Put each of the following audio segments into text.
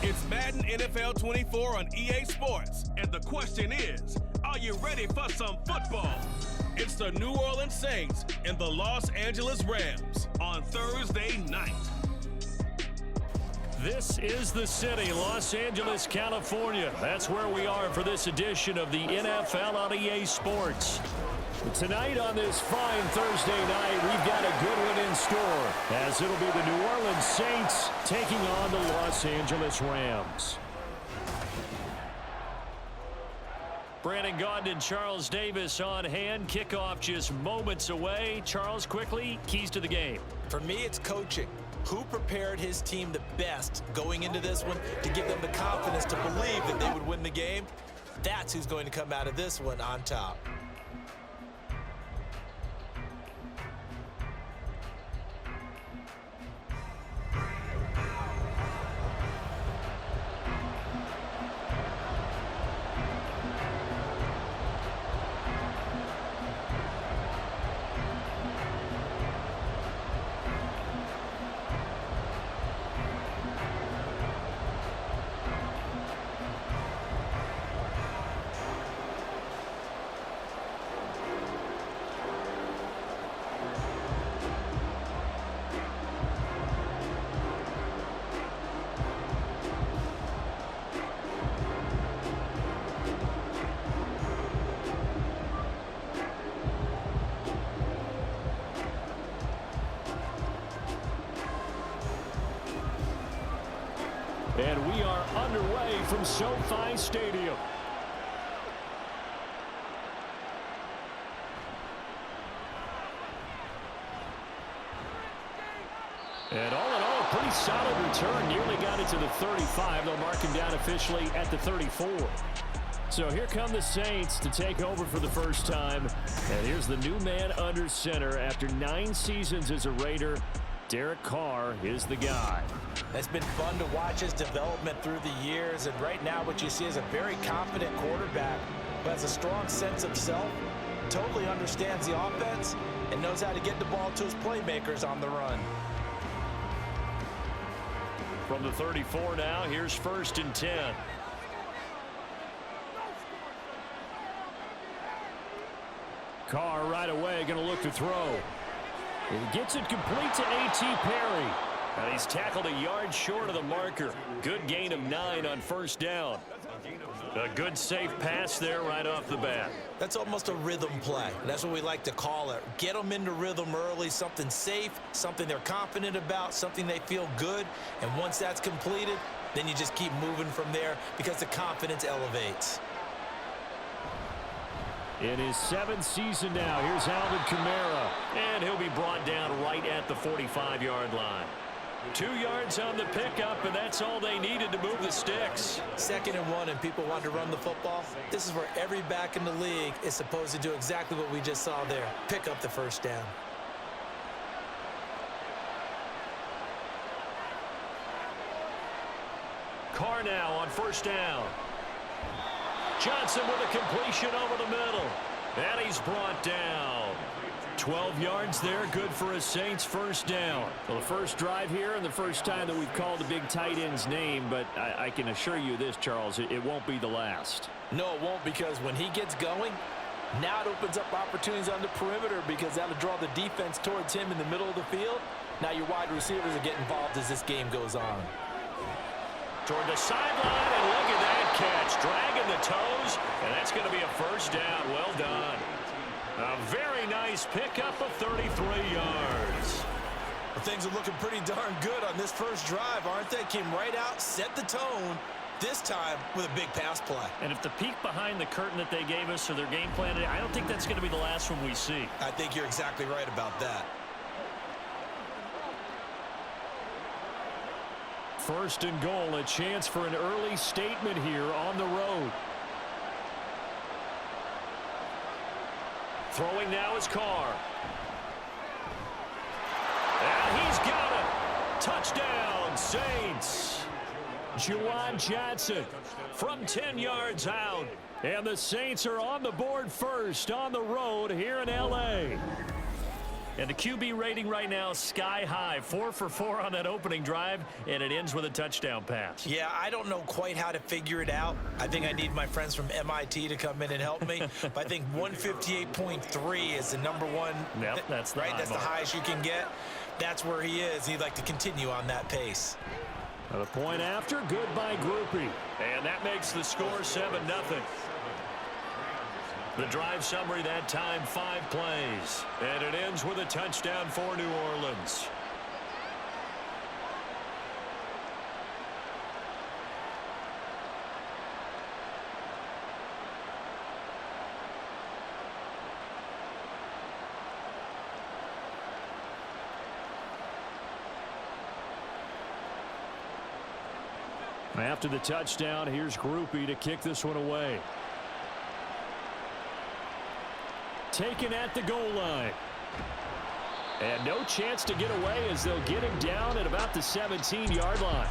It's Madden NFL 24 on EA Sports, and the question is, are you ready for some football? It's the New Orleans Saints and the Los Angeles Rams on Thursday night. This is the city, Los Angeles, California. That's where we are for this edition of the NFL on EA Sports. Tonight on this fine Thursday night, we've got a good one in store, as it'll be the New Orleans Saints taking on the Los Angeles Rams. Brandon Gaudin and Charles Davis on hand. Kickoff just moments away. Charles, quickly, keys to the game. For me, it's coaching. Who prepared his team the best going into this one to give them the confidence to believe that they would win the game? That's who's going to come out of this one on top. And we are underway from SoFi Stadium. And all in all, a pretty solid return. Nearly got it to the 35. They'll mark him down officially at the 34. So here come the Saints to take over for the first time. And here's the new man under center. After 9 seasons as a Raider, Derek Carr is the guy. It's been fun to watch his development through the years, and right now what you see is a very confident quarterback who has a strong sense of self, totally understands the offense, and knows how to get the ball to his playmakers on the run. From the 34 now, here's 1st and 10. Carr right away going to look to throw. He gets it complete to A.T. Perry. And he's tackled a yard short of the marker. Good gain of 9 on 1st down. A good safe pass there right off the bat. That's almost a rhythm play. That's what we like to call it. Get them into rhythm early, something safe, something they're confident about, something they feel good. And once that's completed, then you just keep moving from there because the confidence elevates. In his 7th season now, here's Alvin Kamara. And he'll be brought down right at the 45-yard line. 2 yards on the pickup, and that's all they needed to move the sticks. 2nd and 1, and people want to run the football. This is where every back in the league is supposed to do exactly what we just saw there. Pick up the 1st down. Carr now on 1st down. Johnson with a completion over the middle. And he's brought down. 12 yards there, good for a Saints 1st down. Well, the first drive here and the first time that we've called the big tight end's name, but I can assure you this, Charles, it won't be the last. No, it won't, because when he gets going, now it opens up opportunities on the perimeter because that'll draw the defense towards him in the middle of the field. Now your wide receivers are getting involved as this game goes on. Toward the sideline, and look at that catch. Dragging the toes, and that's going to be a 1st down. Well done. A very nice pickup of 33 yards. Well, things are looking pretty darn good on this first drive, aren't they? Came right out, set the tone, this time with a big pass play. And if the peek behind the curtain that they gave us or their game plan, I don't think that's going to be the last one we see. I think you're exactly right about that. 1st and goal, a chance for an early statement here on the road. Throwing now is Carr. And he's got it. Touchdown, Saints. Juwan Johnson from 10 yards out. And the Saints are on the board first on the road here in L.A. And the QB rating right now is sky high. 4 for 4 on that opening drive, and it ends with a touchdown pass. Yeah, I don't know quite how to figure it out. I think I need my friends from MIT to come in and help me. But I think 158.3 is the number one. Yep, that's the right. That's the highest you can get. That's where he is. He'd like to continue on that pace. The point after, good by Groupie. And that makes the score 7-0. The drive summary that time, 5 plays. And it ends with a touchdown for New Orleans. After the touchdown, here's Groupie to kick this one away. Taken at the goal line. And no chance to get away as they'll get him down at about the 17-yard line.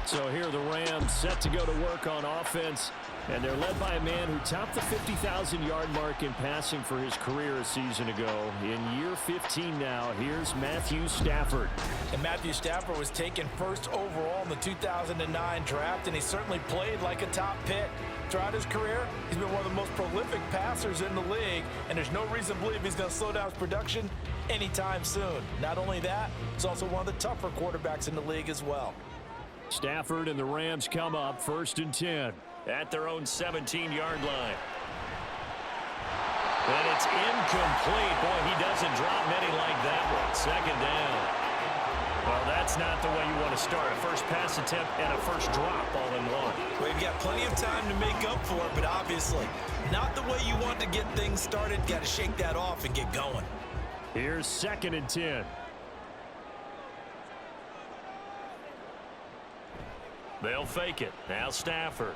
So here the Rams set to go to work on offense. And they're led by a man who topped the 50,000-yard mark in passing for his career a season ago. In year 15 now, here's Matthew Stafford. And Matthew Stafford was taken first overall in the 2009 draft, and he certainly played like a top pick. Throughout his career, he's been one of the most prolific passers in the league, and there's no reason to believe he's going to slow down his production anytime soon. Not only that, he's also one of the tougher quarterbacks in the league as well. Stafford and the Rams come up 1st and 10 at their own 17-yard line. And it's incomplete. Boy, he doesn't drop many like that one. 2nd down. Well, that's not the way you want to start. A first pass attempt and a first drop all in one. Well, you've got plenty of time to make up for it, but obviously not the way you want to get things started. Got to shake that off and get going. Here's 2nd and 10. They'll fake it. Now Stafford.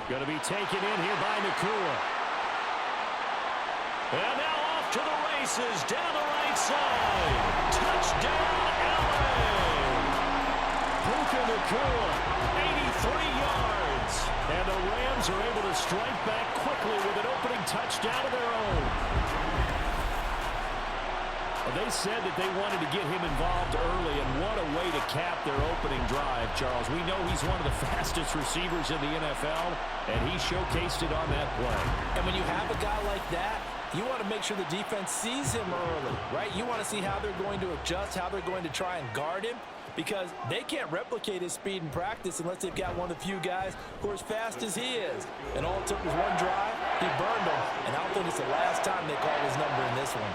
Going to be taken in here by Nakua. And now off to the races down the right side. Touchdown, LA! Puka Nakua, 83 yards. And the Rams are able to strike back quickly with an opening touchdown of their own. They said that they wanted to get him involved early, and what a way to cap their opening drive, Charles. We know he's one of the fastest receivers in the NFL, and he showcased it on that play. And when you have a guy like that, you want to make sure the defense sees him early, right? You want to see how they're going to adjust, how they're going to try and guard him, because they can't replicate his speed in practice unless they've got one of the few guys who are as fast as he is. And all it took was one drive, he burned him, and I don't think it's the last time they call his number in this one.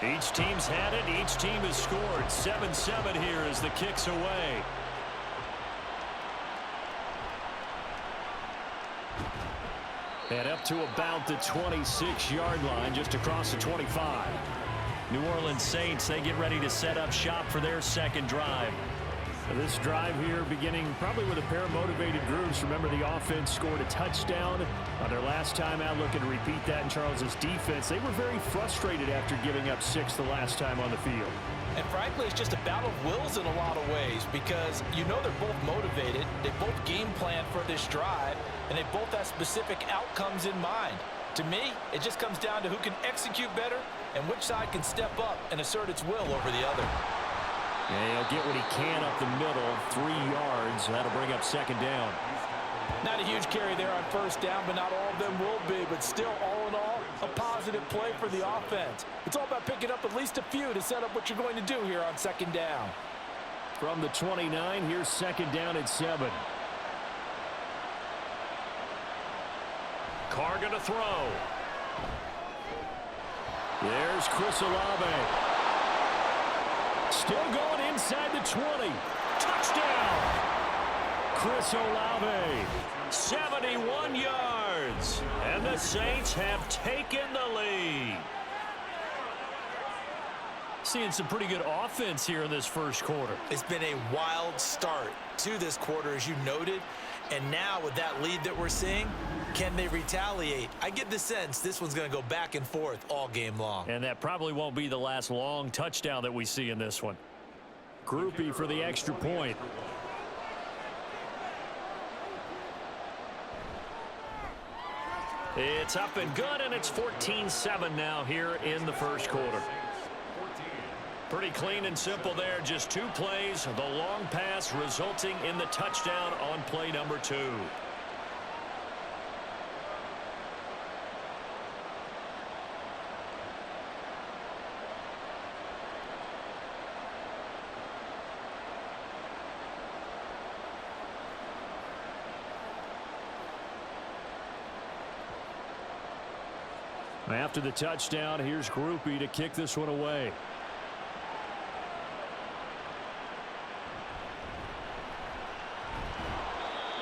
Each team's had it. Each team has scored. 7-7 here as the kick's away. And up to about the 26-yard line, just across the 25. New Orleans Saints, they get ready to set up shop for their 2nd drive. This drive here beginning probably with a pair of motivated groups. Remember, the offense scored a touchdown on their last time out. Looking to repeat that in Charles's defense. They were very frustrated after giving up 6 the last time on the field. And frankly, it's just a battle of wills in a lot of ways, because you know they're both motivated. They both game plan for this drive, and they both have specific outcomes in mind. To me, it just comes down to who can execute better and which side can step up and assert its will over the other. And he'll get what he can up the middle, 3 yards. That'll bring up 2nd down. Not a huge carry there on 1st down, but not all of them will be. But still, all in all, a positive play for the offense. It's all about picking up at least a few to set up what you're going to do here on 2nd down. From the 29, here's 2nd down at 7. Carr going to throw. There's Chris Olave. Still going inside the 20. Touchdown! Chris Olave, 71 yards. And the Saints have taken the lead. seeing some pretty good offense here in this first quarter. It's been a wild start to this quarter, as you noted. And now with that lead that we're seeing, can they retaliate? I get the sense this one's going to go back and forth all game long. And that probably won't be the last long touchdown that we see in this one. Groupie for the extra point. It's up and good, and it's 14-7 now here in the first quarter. Pretty clean and simple there. Just 2 plays. The long pass resulting in the touchdown on play number 2. After the touchdown, here's Groupie to kick this one away.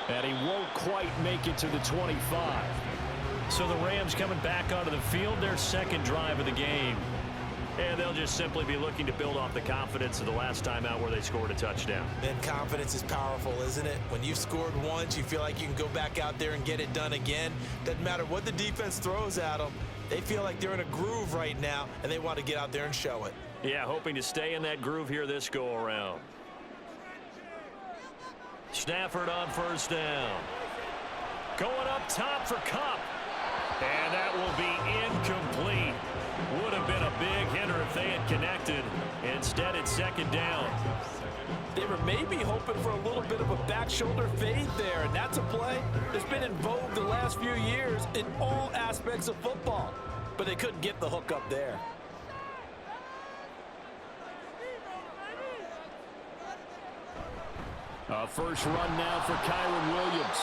And he won't quite make it to the 25. So the Rams coming back onto the field, their second drive of the game. And they'll just simply be looking to build off the confidence of the last time out where they scored a touchdown. And confidence is powerful, isn't it? When you've scored once, you feel like you can go back out there and get it done again. Doesn't matter what the defense throws at them. They feel like they're in a groove right now, and they want to get out there and show it. Yeah, hoping to stay in that groove here this go-around. Stafford on first down. Going up top for Kupp. And that will be incomplete. Would have been a big hitter if they had connected. Instead, it's second down. They were maybe hoping for a little bit of a back shoulder fade there, and that's a play that's been in vogue the last few years in all aspects of football. But they couldn't get the hook up there. First run now for Kyren Williams.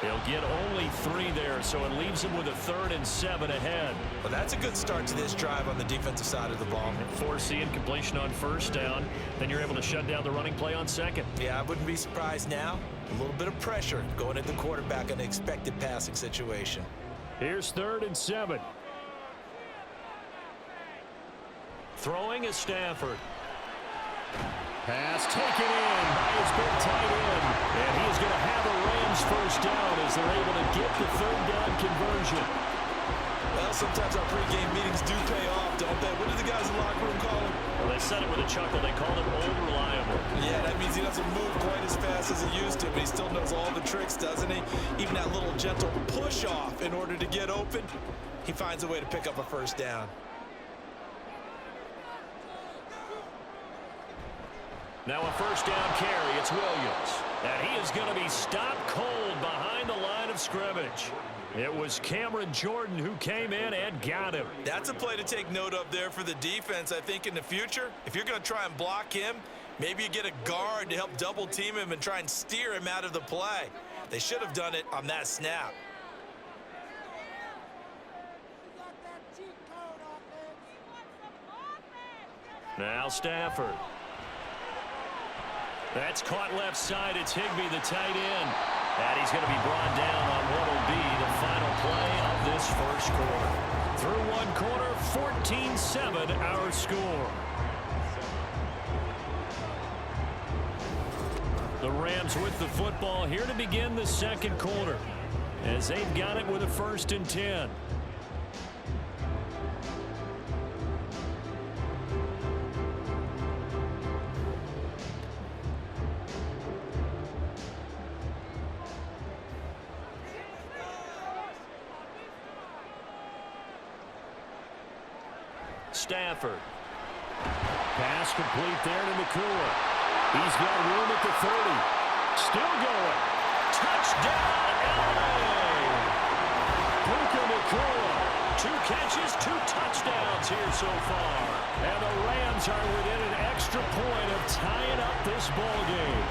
He'll get only 3 there, so it leaves him with a 3rd and 7 ahead. Well, that's a good start to this drive on the defensive side of the ball. Forcing completion on first down. Then you're able to shut down the running play on second. Yeah, I wouldn't be surprised now. A little bit of pressure going at the quarterback in an expected passing situation. Here's 3rd and 7. Throwing is Stafford. Pass taken in by his big tight end. And he is going to have a Rams first down as they're able to get the 3rd down conversion. Well, sometimes our pregame meetings do pay off, don't they? What did the guys in the locker room call him? Well, they said it with a chuckle. They called him old reliable. Yeah, that means he doesn't move quite as fast as he used to, but he still knows all the tricks, doesn't he? Even that little gentle push-off in order to get open, he finds a way to pick up a first down. Now a first down carry. It's Williams. And he is going to be stopped cold behind the line of scrimmage. It was Cameron Jordan who came in and got him. That's a play to take note of there for the defense, I think, in the future. If you're going to try and block him, maybe you get a guard to help double team him and try and steer him out of the play. They should have done it on that snap. Now Stafford. That's caught left side. It's Higbee, the tight end. And he's going to be brought down on what will be the final play of this first quarter. Through one quarter, 14-7 our score. The Rams with the football here to begin the second quarter as they've got it with a 1st and 10. Stafford. Pass complete there to Nakua. He's got room at the 30. Still going. Touchdown, LA! Puka Nakua. 2 catches, 2 touchdowns here so far. And the Rams are within an extra point of tying up this ball game.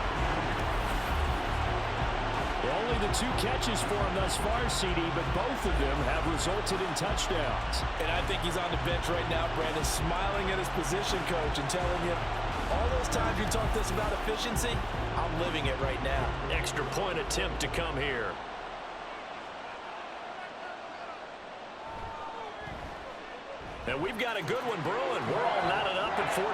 Only the 2 catches for him thus far, CD, but both of them have resulted in touchdowns. And I think he's on the bench right now, Brandon, smiling at his position coach and telling him, all those times you talk to us about efficiency, I'm living it right now. Extra point attempt to come here. And we've got a good one brewing. We're all knotted up at 14.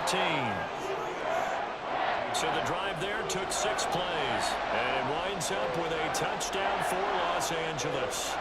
So the drive there took 6 plays. And it winds up with a touchdown for Los Angeles.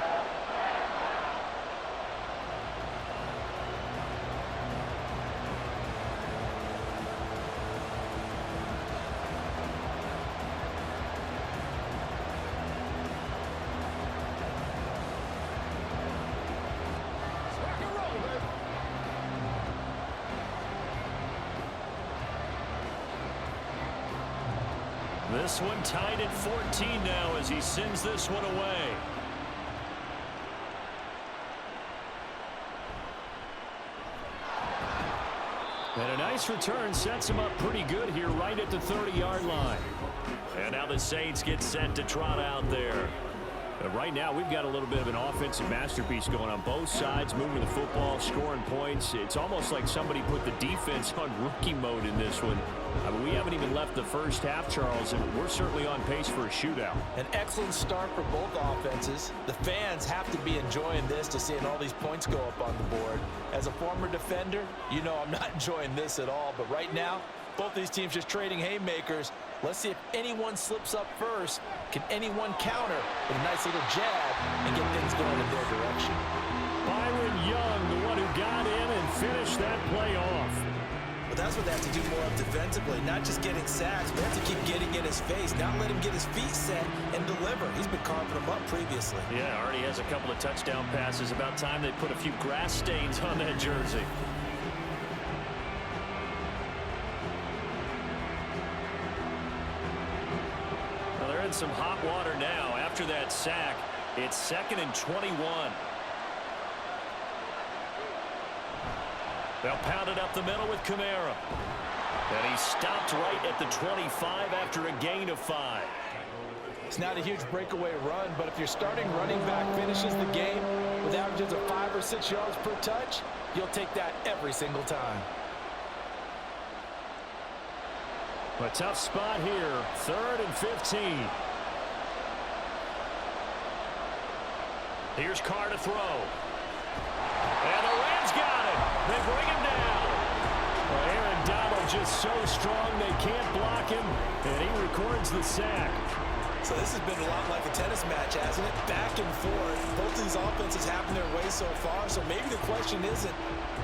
This one tied at 14 now as he sends this one away. And a nice return sets him up pretty good here right at the 30-yard line. And now the Saints get set to trot out there. But right now, we've got a little bit of an offensive masterpiece going on both sides, moving the football, scoring points. It's almost like somebody put the defense on rookie mode in this one. I mean, we haven't even left the first half, Charles, and we're certainly on pace for a shootout. An excellent start for both offenses. The fans have to be enjoying this to seeing all these points go up on the board. As a former defender, you know I'm not enjoying this at all. But right now, both these teams just trading haymakers. Let's see if anyone slips up first. Can anyone counter with a nice little jab and get things going in their direction? Byron Young, the one who got in and finished that play off. But that's what they have to do more of defensively, not just getting sacks, but they have to keep getting in his face, not let him get his feet set and deliver. He's been carving them up previously. Yeah, already has a couple of touchdown passes. About time they put a few grass stains on that jersey. Some hot water now after that sack. It's 2nd and 21. They'll pound it up the middle with Kamara. And he stopped right at the 25 after a gain of 5. It's not a huge breakaway run, but if your starting running back finishes the game with averages of 5 or 6 yards per touch, you'll take that every single time. A tough spot here. 3rd and 15. Here's Carr to throw. And the Rams got it. They bring him down. Well, Aaron Donald just so strong they can't block him, and he records the sack. So this has been a lot like a tennis match, hasn't it? Back and forth. Both these offenses having their way so far, so maybe the question isn't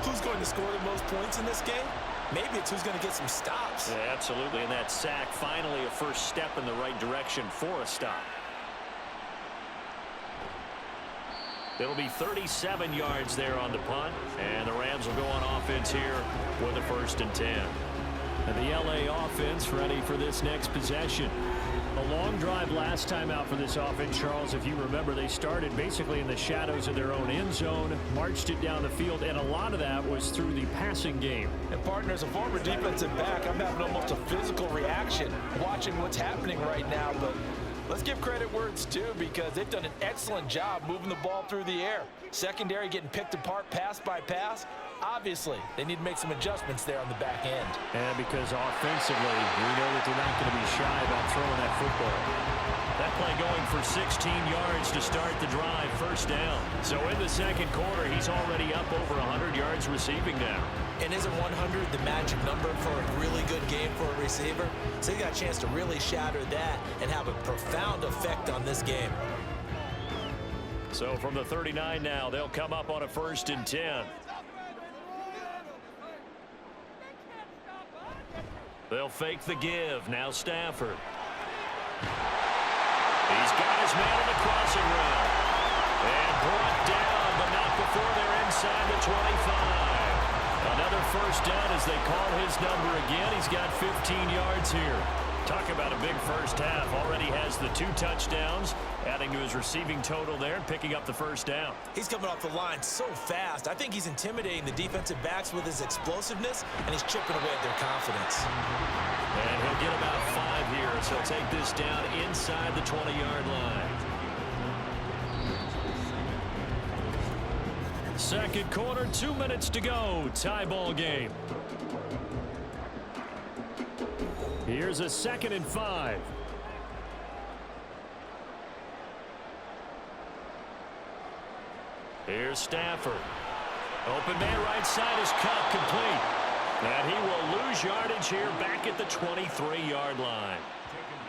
who's going to score the most points in this game. Maybe it's who's going to get some stops. Yeah, absolutely, and that sack finally a first step in the right direction for a stop. It'll be 37 yards there on the punt, and the Rams will go on offense here with a 1st and 10. And the LA offense ready for this next possession. A long drive last time out for this offense, Charles. If you remember, they started basically in the shadows of their own end zone, marched it down the field, and a lot of that was through the passing game. And partner, as a former defensive back, I'm having almost a physical reaction watching what's happening right now. But let's give credit where it's due, because they've done an excellent job moving the ball through the air. Secondary getting picked apart pass by pass. Obviously, they need to make some adjustments there on the back end. And because offensively, we know that they're not going to be shy about throwing that football. That play going for 16 yards to start the drive, 1st down. So in the 2nd quarter, he's already up over 100 yards receiving now. And isn't 100 the magic number for a really good game for a receiver? So you got a chance to really shatter that and have a profound effect on this game. So from the 39 now, they'll come up on a 1st and 10. They'll fake the give. Now Stafford. He's got his man in the crossing route. And brought down, but not before they're inside the 25. Another 1st down as they call his number again. He's got 15 yards here. Talk about a big first half. Already has the 2 touchdowns, adding to his receiving total there and picking up the 1st down. He's coming off the line so fast. I think he's intimidating the defensive backs with his explosiveness, and he's chipping away at their confidence. And he'll get about 5 here, so he'll take this down inside the 20-yard line. 2nd quarter, 2 minutes to go. Tie ball game. Here's a 2nd and 5. Here's Stafford. Open man right side is cut complete. And he will lose yardage here back at the 23-yard line.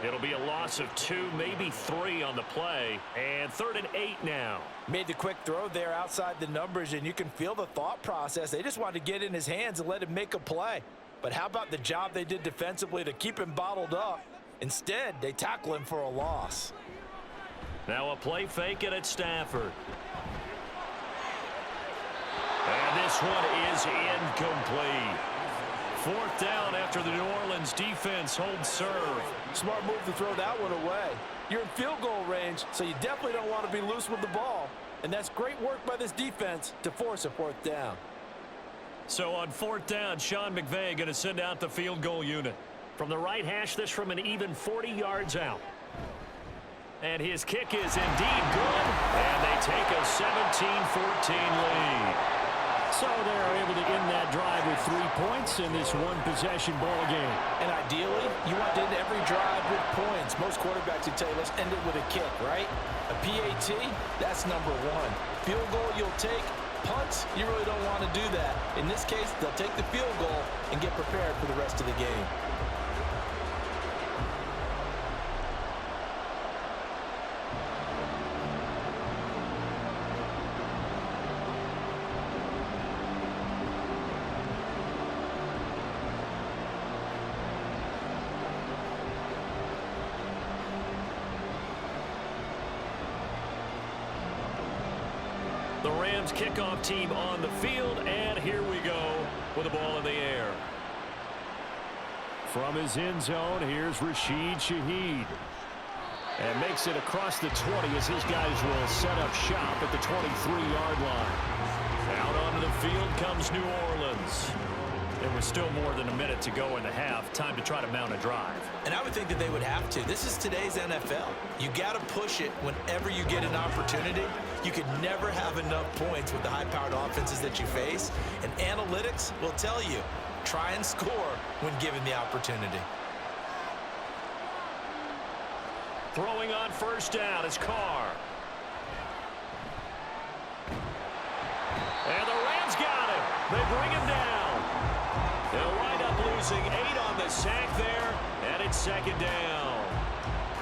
It'll be a loss of 2, maybe 3 on the play. And 3rd and 8 now. Made the quick throw there outside the numbers, and you can feel the thought process. They just wanted to get in his hands and let him make a play. But how about the job they did defensively to keep him bottled up? Instead, they tackle him for a loss. Now a play fake it at Stafford. And this one is incomplete. 4th down after the New Orleans defense holds serve. Smart move to throw that one away. You're in field goal range, so you definitely don't want to be loose with the ball. And that's great work by this defense to force a 4th down. So on 4th down, Sean McVay going to send out the field goal unit. From the right hash, this from an even 40 yards out. And his kick is indeed good. And they take a 17-14 lead. So they're able to end that drive with 3 points in this one-possession ball game. And ideally, you want to end every drive with points. Most quarterbacks would tell you, let's end it with a kick, right? A PAT, that's number 1. Field goal you'll take. Punts, you really don't want to do that. In this case, they'll take the field goal and get prepared for the rest of the game. The Rams kickoff team on the field, and here we go with the ball in the air. From his end zone, here's Rashid Shaheed. And makes it across the 20 as his guys will set up shop at the 23-yard line. Out onto the field comes New Orleans. There was still more than a minute to go in the half. Time to try to mount a drive. And I would think that they would have to. This is today's NFL. You got to push it whenever you get an opportunity. You could never have enough points with the high-powered offenses that you face. And analytics will tell you, try and score when given the opportunity. Throwing on 1st down is Carr. And the Rams got him. They bring him down. They'll wind up losing 8 on the sack there, and it's 2nd down.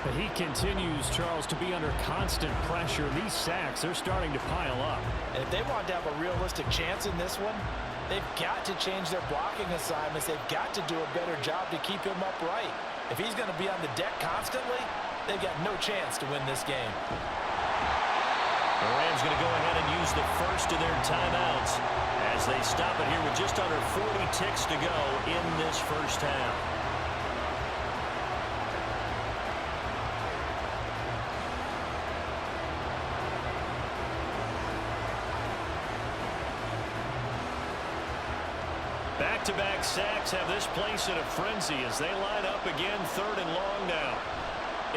But he continues, Charles, to be under constant pressure. These sacks are starting to pile up. And if they want to have a realistic chance in this one, they've got to change their blocking assignments. They've got to do a better job to keep him upright. If he's going to be on the deck constantly, they've got no chance to win this game. The Rams going to go ahead and use the first of their timeouts as they stop it here with just under 40 ticks to go in this first half. Back-to-back sacks have this place in a frenzy as they line up again 3rd and long now.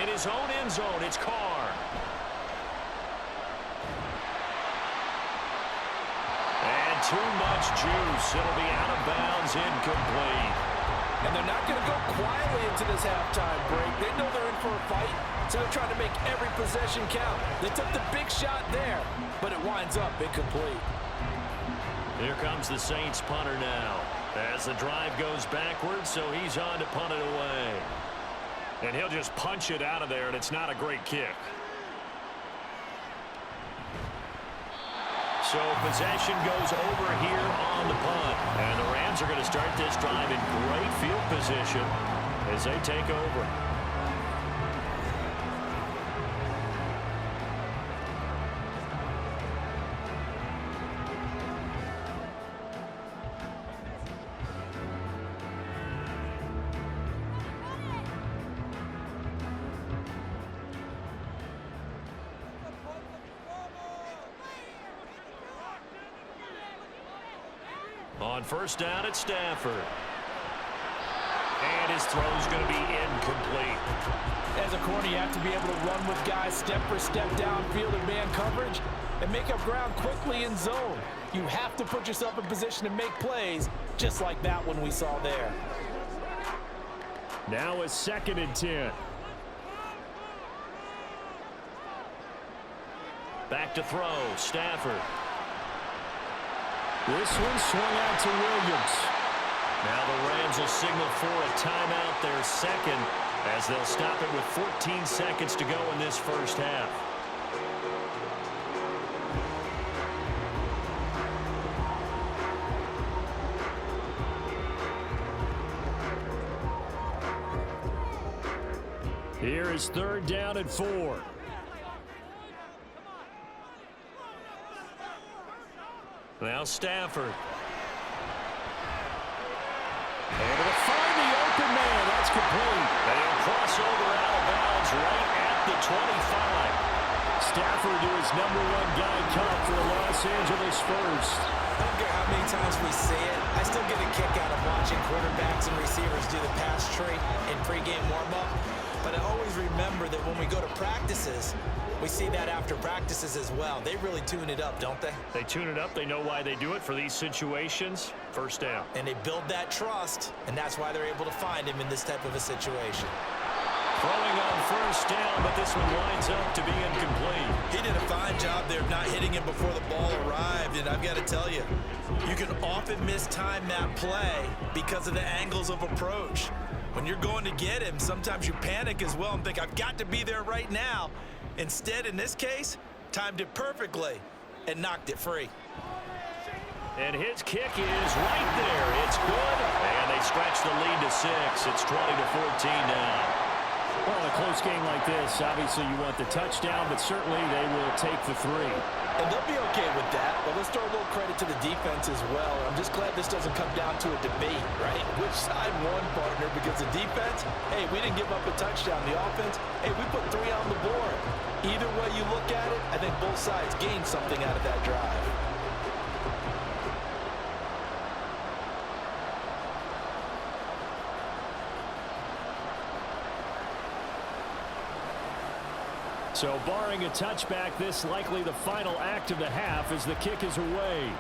In his own end zone, it's Carr. And too much juice. It'll be out of bounds, incomplete. And they're not going to go quietly into this halftime break. They know they're in for a fight, so they're trying to make every possession count. They took the big shot there, but it winds up incomplete. Here comes the Saints punter now as the drive goes backwards, so he's on to punt it away. And he'll just punch it out of there, and it's not a great kick. So possession goes over here on the punt. And the Rams are going to start this drive in great field position as they take over. On 1st down at Stafford. And his throw's going to be incomplete. As a corner, you have to be able to run with guys step for step downfield in man coverage and make up ground quickly in zone. You have to put yourself in position to make plays just like that one we saw there. Now a 2nd and 10. Back to throw, Stafford. This one swung out to Williams. Now the Rams will signal for a timeout, their second, as they'll stop it with 14 seconds to go in this first half. Here is 3rd down and 4. Now Stafford. Able to find the open man. That's complete. They'll cross over out of bounds right at the 25. Stafford to his #1 guy come for the Los Angeles first. I don't care how many times we see it. I still get a kick out of watching quarterbacks and receivers do the pass tree in pregame warm-up. But I always remember that when we go to practices, we see that after practices as well. They really tune it up, don't they? They tune it up. They know why they do it for these situations. First down. And they build that trust, and that's why they're able to find him in this type of a situation. Throwing on first down, but this one lines up to be incomplete. He did a fine job there of not hitting him before the ball arrived, and I've got to tell you, you can often mistime that play because of the angles of approach. When you're going to get him, sometimes you panic as well and think, I've got to be there right now. Instead, in this case, timed it perfectly and knocked it free. And his kick is right there. It's good. And they stretch the lead to 6. It's 20-14 now. Well, in a close game like this, obviously you want the touchdown, but certainly they will take the 3. And they'll be okay with that. But let's throw a little credit to the defense as well. I'm just glad this doesn't come down to a debate, right? Which side won, partner? Because the defense, hey, we didn't give up a touchdown. The offense, hey, we put 3 on the board. Either way you look at it, I think both sides gained something out of that drive. So barring a touchback, this likely the final act of the half as the kick is away.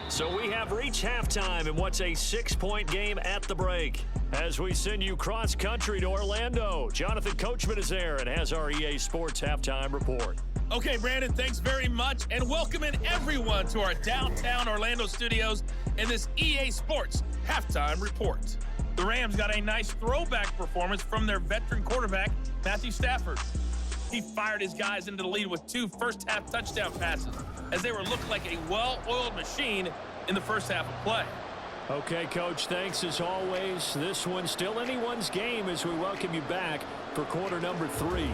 So we have reached halftime in what's a 6-point game at the break. As we send you cross-country to Orlando, Jonathan Coachman is there and has our EA Sports halftime report. Okay, Brandon, thanks very much, and welcoming everyone to our downtown Orlando studios in this EA Sports halftime report. The Rams got a nice throwback performance from their veteran quarterback, Matthew Stafford. He fired his guys into the lead with 2 first-half touchdown passes as they were looked like a well-oiled machine in the first half of play. Okay, Coach, thanks as always. This one's still anyone's game as we welcome you back for quarter number 3.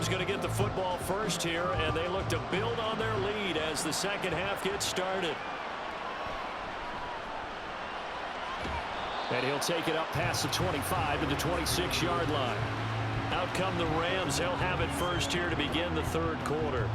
Going to get the football first here, and they look to build on their lead as the second half gets started. And he'll take it up past the 25 to the 26-yard line. Out come the Rams. They'll have it first here to begin the third quarter.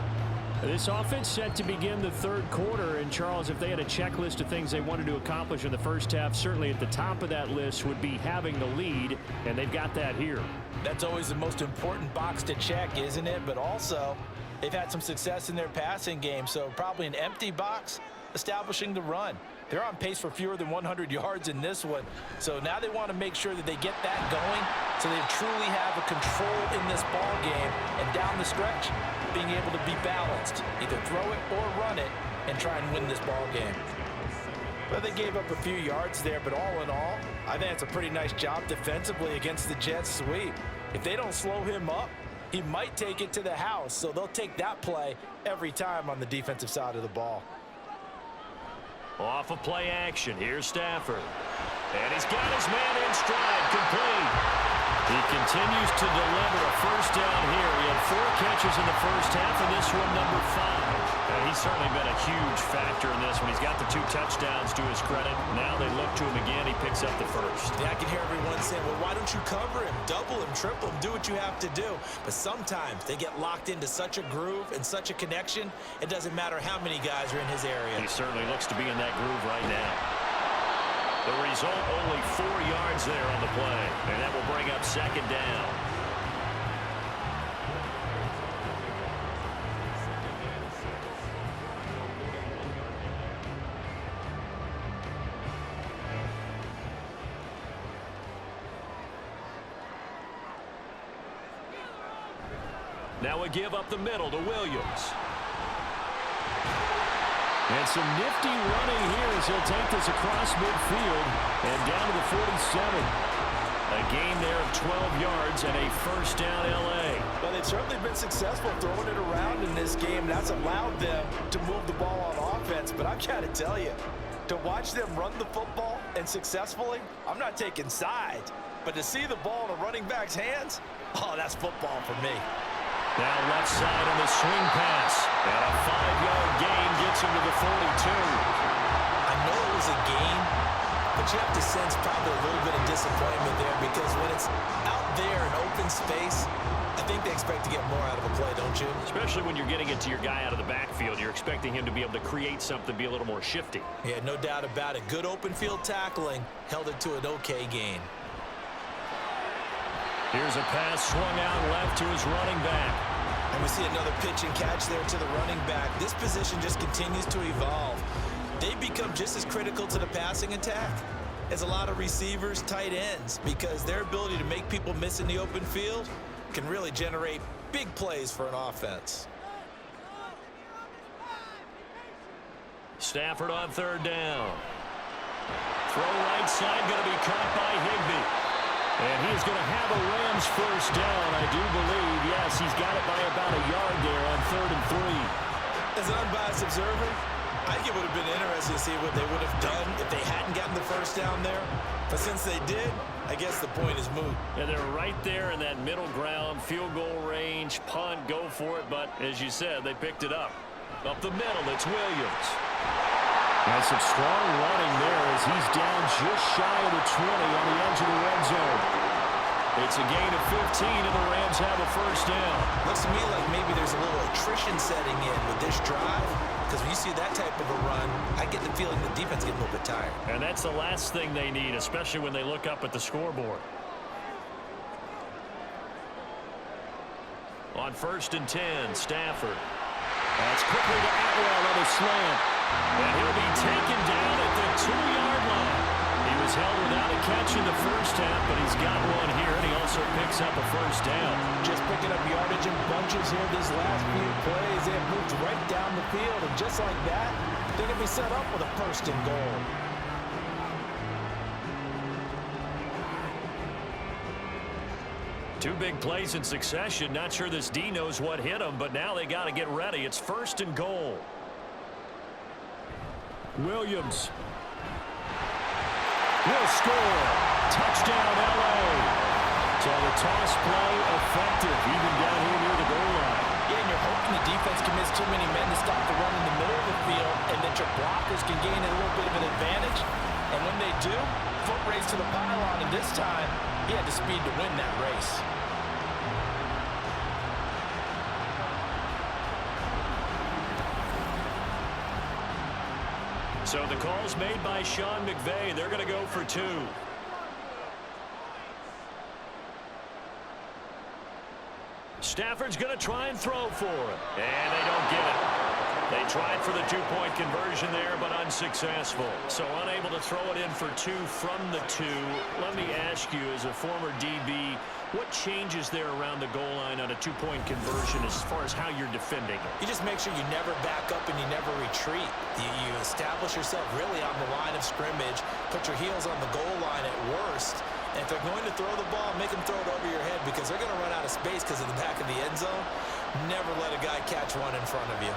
This offense set to begin the third quarter, and Charles, if they had a checklist of things they wanted to accomplish in the first half, certainly at the top of that list would be having the lead, and they've got that here. That's always the most important box to check, isn't it? But also, they've had some success in their passing game, so probably an empty box establishing the run. They're on pace for fewer than 100 yards in this one, so now they want to make sure that they get that going so they truly have a control in this ball game, and down the stretch, being able to be balanced, either throw it or run it, and try and win this ball game. Well, they gave up a few yards there, but all in all, I think it's a pretty nice job defensively against the Jets sweep. If they don't slow him up, he might take it to the house, so they'll take that play every time on the defensive side of the ball. Off of play action, here's Stafford. And he's got his man in stride, complete. He continues to deliver a first down here. He had 4 catches in the first half, and this one number 5. He's certainly been a huge factor in this one. He's got the 2 touchdowns to his credit. Now they look to him again. He picks up the first. Yeah, I can hear everyone saying, well, why don't you cover him? Double him, triple him, do what you have to do. But sometimes they get locked into such a groove and such a connection, it doesn't matter how many guys are in his area. He certainly looks to be in that groove right now. The result, only 4 yards there on the play. And that will bring up second down. Now we give up the middle to Williams. And some nifty running here as he'll take this across midfield and down to the 47. A gain there of 12 yards and a first down L.A. Well, they've certainly been successful throwing it around in this game. That's allowed them to move the ball on offense. But I've got to tell you, to watch them run the football and successfully, I'm not taking sides. But to see the ball in a running back's hands, oh, that's football for me. Now left side on the swing pass. And a 5-yard gain gets him to the 42. I know it was a gain, but you have to sense probably a little bit of disappointment there because when it's out there in open space, I think they expect to get more out of a play, don't you? Especially when you're getting it to your guy out of the backfield. You're expecting him to be able to create something, be a little more shifty. Yeah, no doubt about it. Good open field tackling held it to an okay gain. Here's a pass swung out left to his running back. And we see another pitch and catch there to the running back. This position just continues to evolve. They become just as critical to the passing attack as a lot of receivers, tight ends, because their ability to make people miss in the open field can really generate big plays for an offense. Stafford on third down. Throw right side, going to be caught by Higbee. And he's going to have a Rams first down, I do believe. Yes, he's got it by about a yard there on 3rd and 3. As an unbiased observer, I think it would have been interesting to see what they would have done if they hadn't gotten the first down there. But since they did, I guess the point is moot. And they're right there in that middle ground, field goal range, punt, go for it. But as you said, they picked it up. Up the middle, it's Williams. And some strong running there as he's down just shy of the 20 on the edge of the red zone. It's a gain of 15, and the Rams have a first down. Looks to me like maybe there's a little attrition setting in with this drive, because when you see that type of a run, I get the feeling the defense getting a little bit tired. And that's the last thing they need, especially when they look up at the scoreboard. On 1st and 10, Stafford. That's quickly to Atwell on a slant. And he'll be taken down at the 2-yard line. He was held without a catch in the first half, but he's got one here, and he also picks up a first down. Just picking up yardage in bunches here these last few plays. They have moved right down the field, and just like that, they're going to be set up with a first and goal. Two big plays in succession. Not sure this D knows what hit him, but now they got to get ready. It's 1st and goal. Williams will score. Touchdown, L.A. So the toss play effective, even down here near the goal line. Yeah, and you're hoping the defense commits too many men to stop the run in the middle of the field and that your blockers can gain a little bit of an advantage. And when they do, foot race to the pylon, and this time he had the speed to win that race. So the call's made by Sean McVay. They're going to go for 2. Stafford's going to try and throw for it. And they don't get it. They tried for the 2-point conversion there, but unsuccessful. So unable to throw it in for 2 from the 2. Let me ask you, as a former DB, what changes there around the goal line on a 2-point conversion as far as how you're defending it? You just make sure you never back up and you never retreat. You establish yourself really on the line of scrimmage, put your heels on the goal line at worst, and if they're going to throw the ball, make them throw it over your head because they're going to run out of space because of the back of the end zone. Never let a guy catch one in front of you.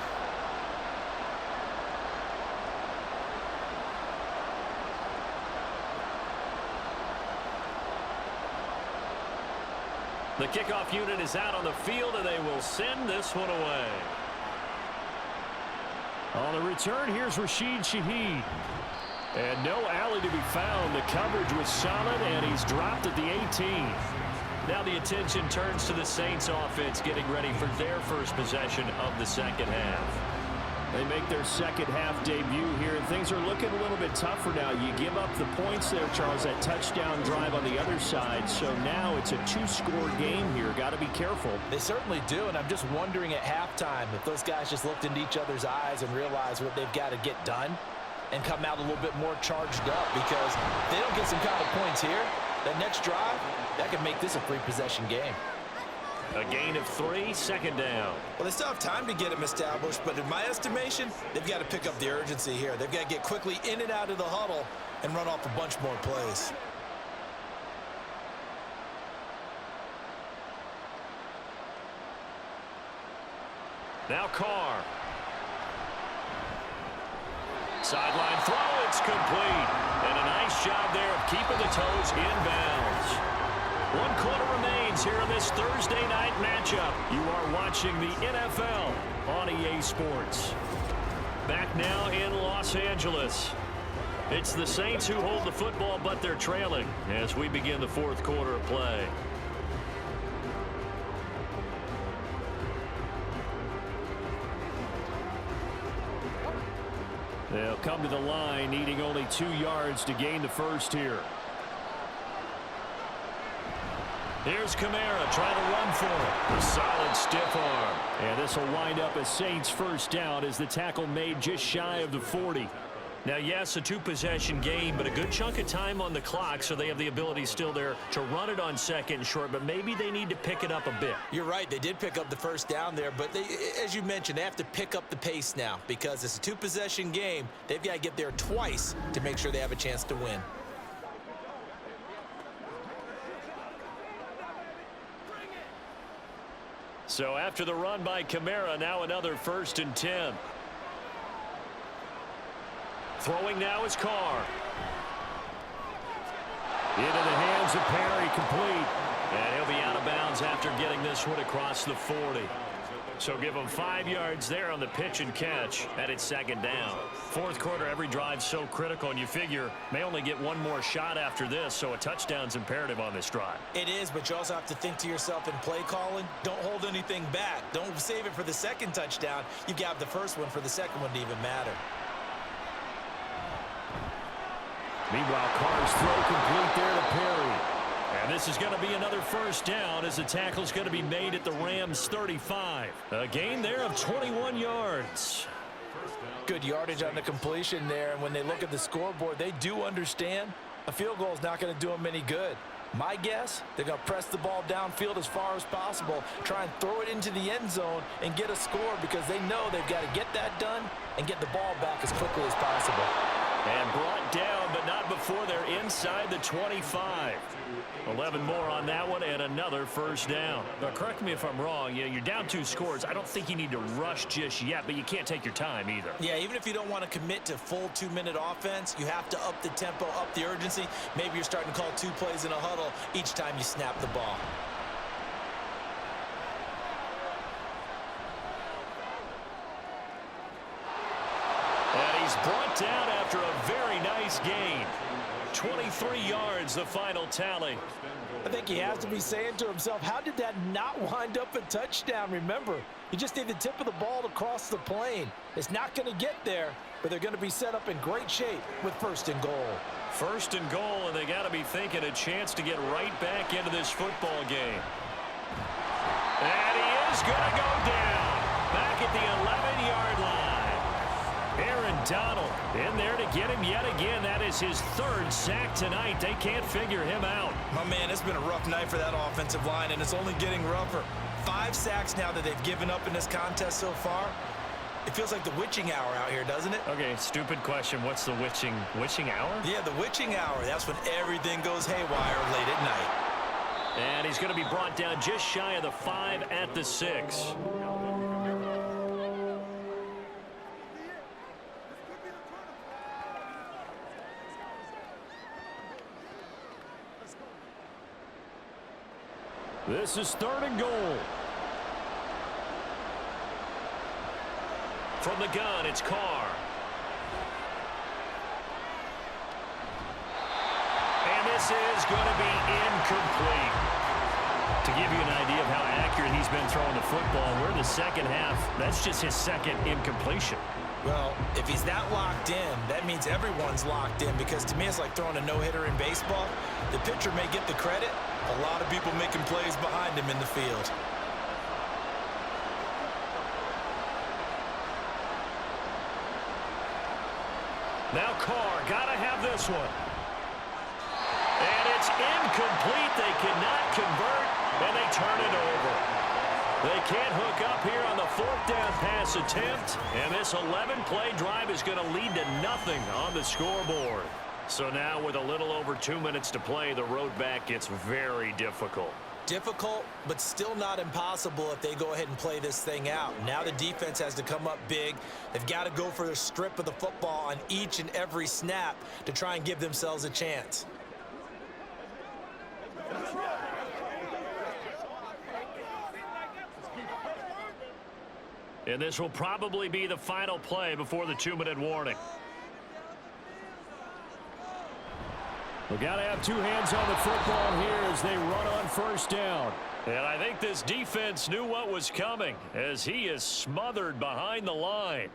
The kickoff unit is out on the field, and they will send this one away. On the return, here's Rashid Shaheed. And no alley to be found. The coverage was solid, and he's dropped at the 18. Now the attention turns to the Saints offense getting ready for their first possession of the second half. They make their second half debut here, and things are looking a little bit tougher now. You give up the points there, Charles, that touchdown drive on the other side. So now it's a two-score game here. Got to be careful. They certainly do, and I'm just wondering at halftime if those guys just looked into each other's eyes and realized what they've got to get done and come out a little bit more charged up, because if they don't get some kind of points here, that next drive, that could make this a three-possession game. A gain of 3, second down. Well, they still have time to get him established, but in my estimation, they've got to pick up the urgency here. They've got to get quickly in and out of the huddle and run off a bunch more plays. Now Carr. Sideline throw, it's complete. And a nice job there of keeping the toes in bounds. 1 quarter remains here in this Thursday night matchup. You are watching the NFL on EA Sports. Back now in Los Angeles. It's the Saints who hold the football, but they're trailing as we begin the fourth quarter of play. They'll come to the line, needing only 2 yards to gain the first here. Here's Kamara trying to run for it. A solid stiff arm. And this will wind up a Saints first down as the tackle made just shy of the 40. Now, yes, a two-possession game, but a good chunk of time on the clock, so they have the ability still there to run it on second and short, but maybe they need to pick it up a bit. You're right. They did pick up the first down there, but they, as you mentioned, they have to pick up the pace now because it's a two-possession game. They've got to get there twice to make sure they have a chance to win. So after the run by Kamara, now another 1st and 10. Throwing now is Carr. Into the hands of Perry, complete. And he'll be out of bounds after getting this one across the 40. So give him 5 yards there on the pitch and catch, and it's second down. Fourth quarter, every drive so critical, and you figure may only get one more shot after this, so a touchdown's imperative on this drive. It is, but you also have to think to yourself in play calling, don't hold anything back. Don't save it for the second touchdown. You've got the first one for the second one to even matter. Meanwhile, Carr's throw complete there to Perry. And this is going to be another first down as the tackle's going to be made at the Rams' 35. A gain there of 21 yards. Good yardage on the completion there, and when they look at the scoreboard, they do understand a field goal is not going to do them any good. My guess, they're going to press the ball downfield as far as possible, try and throw it into the end zone and get a score because they know they've got to get that done and get the ball back as quickly as possible. And brought down, but not before they're inside the 25. 11 more on that one, and another first down. Now, correct me if I'm wrong. You're down 2 scores. I don't think you need to rush just yet, but you can't take your time either. Yeah, even if you don't want to commit to full 2-minute offense, you have to up the tempo, up the urgency. Maybe you're starting to call 2 plays in a huddle each time you snap the ball. And he's brought down after a very nice gain. 23 yards, the final tally. I think he has to be saying to himself, how did that not wind up a touchdown? Remember, you just need the tip of the ball to cross the plane. It's not going to get there, but they're going to be set up in great shape with 1st and goal. 1st and goal, and they got to be thinking a chance to get right back into this football game. And he is going to go down back at the 11-yard line. Aaron Donald in there to get him yet again. That is his 3rd sack tonight. They can't figure him out. My man, it's been a rough night for that offensive line, and it's only getting rougher. 5 sacks now that they've given up in this contest so far. It feels like the witching hour out here, doesn't it? Okay, stupid question. What's the witching hour? Yeah, the witching hour. That's when everything goes haywire late at night. And he's going to be brought down just shy of the 5 at the 6. This is 3rd and goal. From the gun, it's Carr. And this is going to be incomplete. To give you an idea of how accurate he's been throwing the football, we're in the second half. That's just his second incompletion. Well, if he's that locked in, that means everyone's locked in, because to me it's like throwing a no-hitter in baseball. The pitcher may get the credit. A lot of people making plays behind him in the field. Now Carr, got to have this one. And it's incomplete. They cannot convert, and they turn it over. They can't hook up here on the 4th down pass attempt, and this 11-play drive is going to lead to nothing on the scoreboard. So now with a little over 2 minutes to play, the road back gets very difficult. Difficult, but still not impossible if they go ahead and play this thing out. Now the defense has to come up big. They've got to go for a strip of the football on each and every snap to try and give themselves a chance. And this will probably be the final play before the 2-minute warning. We've got to have two hands on the football here as they run on 1st down. And I think this defense knew what was coming as he is smothered behind the line.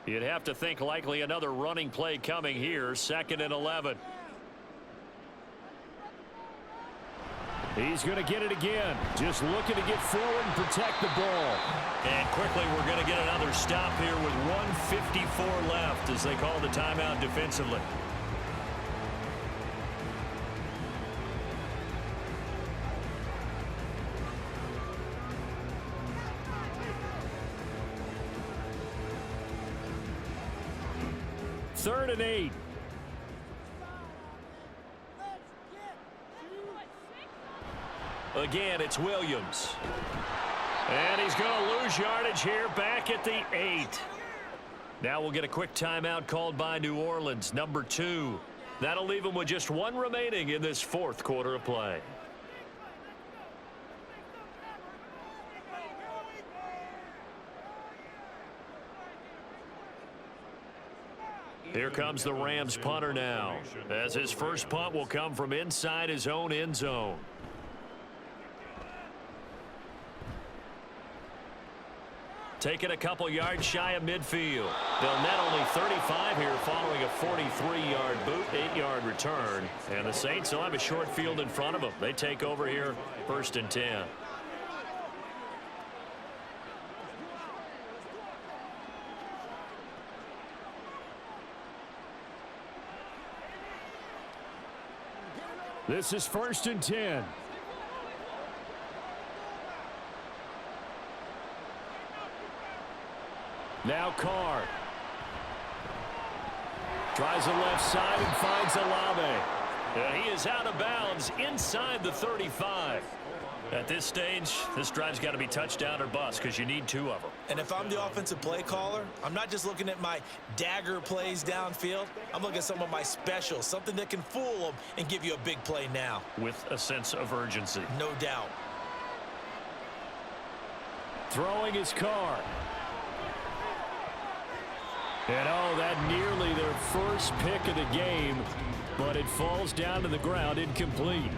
You'd have to think likely another running play coming here, 2nd and 11. He's going to get it again. Just looking to get forward and protect the ball. And quickly we're going to get another stop here with 1:54 left as they call the timeout defensively. Third and 8. Again, it's Williams. And he's going to lose yardage here back at the 8. Now we'll get a quick timeout called by New Orleans, number 2. That'll leave them with just 1 remaining in this 4th quarter of play. Here comes the Rams punter now, as his first punt will come from inside his own end zone. Taking a couple yards shy of midfield. They'll net only 35 here following a 43-yard boot, 8-yard return. And the Saints will have a short field in front of them. They take over here, 1st and 10. This is 1st and 10. Now Carr. Tries the left side and finds Olave. And he is out of bounds inside the 35. At this stage, this drive's got to be touchdown or bust because you need 2 of them. And if I'm the offensive play caller, I'm not just looking at my dagger plays downfield. I'm looking at some of my specials, something that can fool them and give you a big play now. With a sense of urgency. No doubt. Throwing his Carr. And oh, that nearly their first pick of the game, but it falls down to the ground incomplete.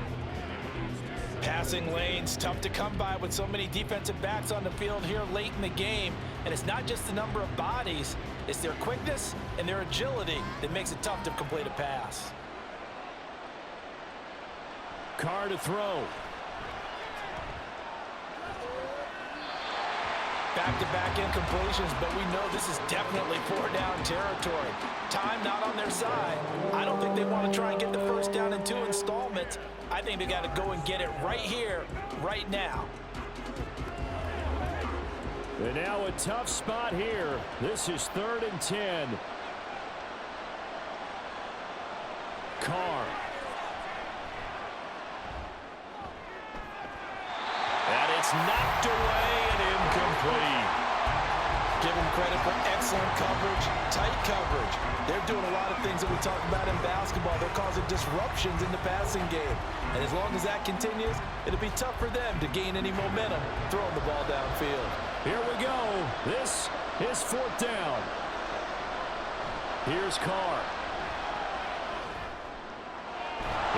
Passing lanes, tough to come by with so many defensive backs on the field here late in the game. And it's not just the number of bodies, it's their quickness and their agility that makes it tough to complete a pass. Carr to throw. Back-to-back incompletions, but we know this is definitely 4-down territory. Time not on their side. I don't think they want to try and get the first down in 2 installments. I think they got to go and get it right here, right now. And now a tough spot here. This is 3rd and 10. Carr. And it's knocked away and incomplete. Give them credit for excellent coverage, tight coverage. They're doing a lot of things that we talk about in basketball. They're causing disruptions in the passing game. And as long as that continues, it'll be tough for them to gain any momentum throwing the ball downfield. Here we go. This is 4th down. Here's Carr.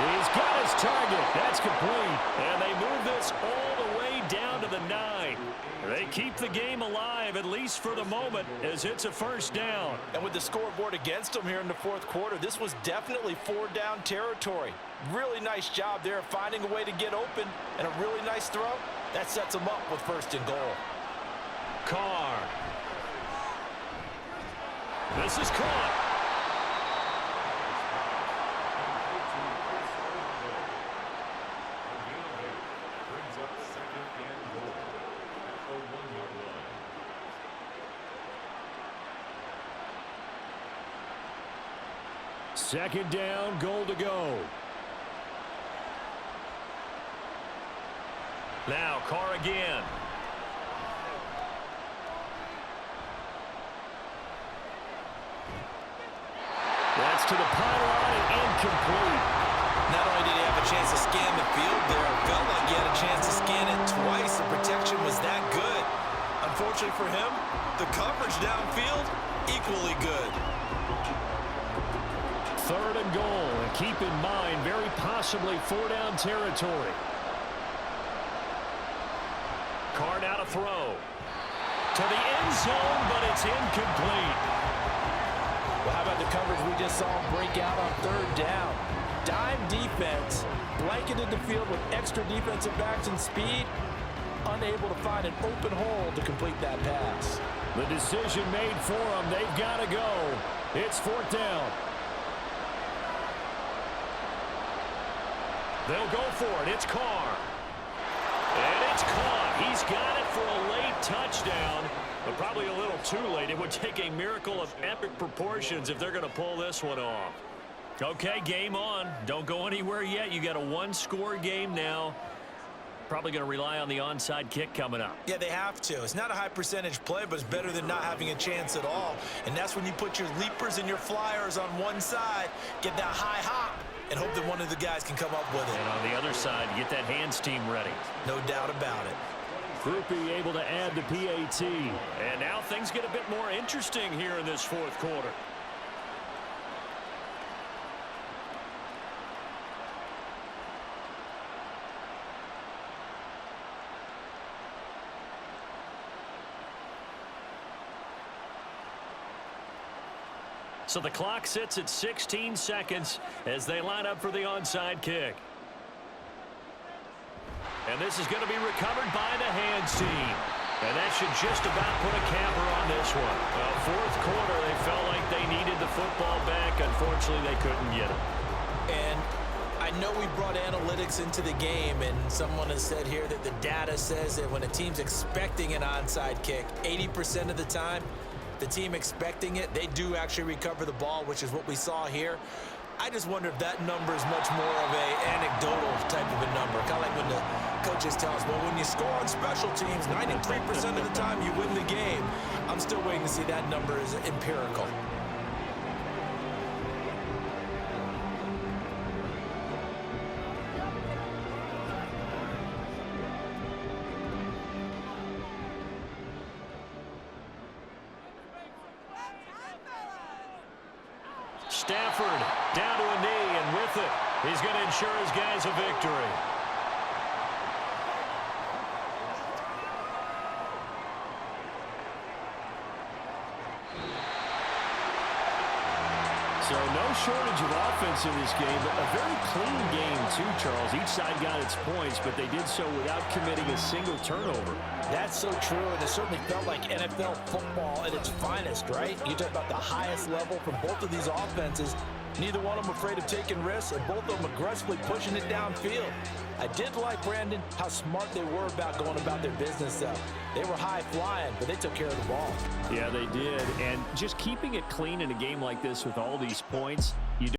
He's got his target. That's complete. And they move this all the way down to the 9. They keep the game alive, at least for the moment, as it's a 1st down. And with the scoreboard against them here in the 4th quarter, this was definitely 4-down territory. Really nice job there finding a way to get open, and a really nice throw. That sets them up with 1st and goal. Carr. This is caught. Second down, goal to go. Now Carr again. That's to the pylon and incomplete. Not only did he have a chance to scan the field there, it felt like he had a chance to scan it twice. The protection was that good. Unfortunately for him, the coverage downfield, equally good. 3rd and goal, and keep in mind, very possibly 4-down territory. Carr now to throw. To the end zone, but it's incomplete. Well, how about the coverage we just saw him break out on 3rd down? Dime defense, blanketed the field with extra defensive backs and speed, unable to find an open hole to complete that pass. The decision made for them. They've got to go. It's 4th down. They'll go for it. It's Carr. And it's caught. He's got it for a late touchdown, but probably a little too late. It would take a miracle of epic proportions if they're going to pull this one off. Okay, game on. Don't go anywhere yet. You got a 1-score game now. Probably going to rely on the onside kick coming up. Yeah, they have to. It's not a high percentage play, but it's better than not having a chance at all. And that's when you put your leapers and your flyers on one side, get that high hop, and hope that one of the guys can come up with it. And on the other side, get that hands team ready. No doubt about it. Groupie able to add the PAT. And now things get a bit more interesting here in this 4th quarter. So the clock sits at 16 seconds as they line up for the onside kick. And this is going to be recovered by the hands team. And that should just about put a capper on this one. Well, 4th quarter, they felt like they needed the football back. Unfortunately, they couldn't get it. And I know we brought analytics into the game, and someone has said here that the data says that when a team's expecting an onside kick, 80% of the time, the team expecting it, they do actually recover the ball, which is what we saw here. I just wonder if that number is much more of an anecdotal type of a number. Kind of like when the coaches tell us, well, when you score on special teams, 93% of the time you win the game. I'm still waiting to see that number is empirical. Stafford down to a knee, and with it, he's going to ensure his guys a victory. So no shortage of offense in this game, but a very clean game too, Charles. Each side got its points, but they did so without committing a single turnover. That's so true, and it certainly felt like NFL football at its finest, right? You talk about the highest level from both of these offenses. Neither one of them afraid of taking risks, and both of them aggressively pushing it downfield. I did like, Brandon, how smart they were about going about their business, though. They were high-flying, but they took care of the ball. Yeah, they did. And just keeping it clean in a game like this with all these points,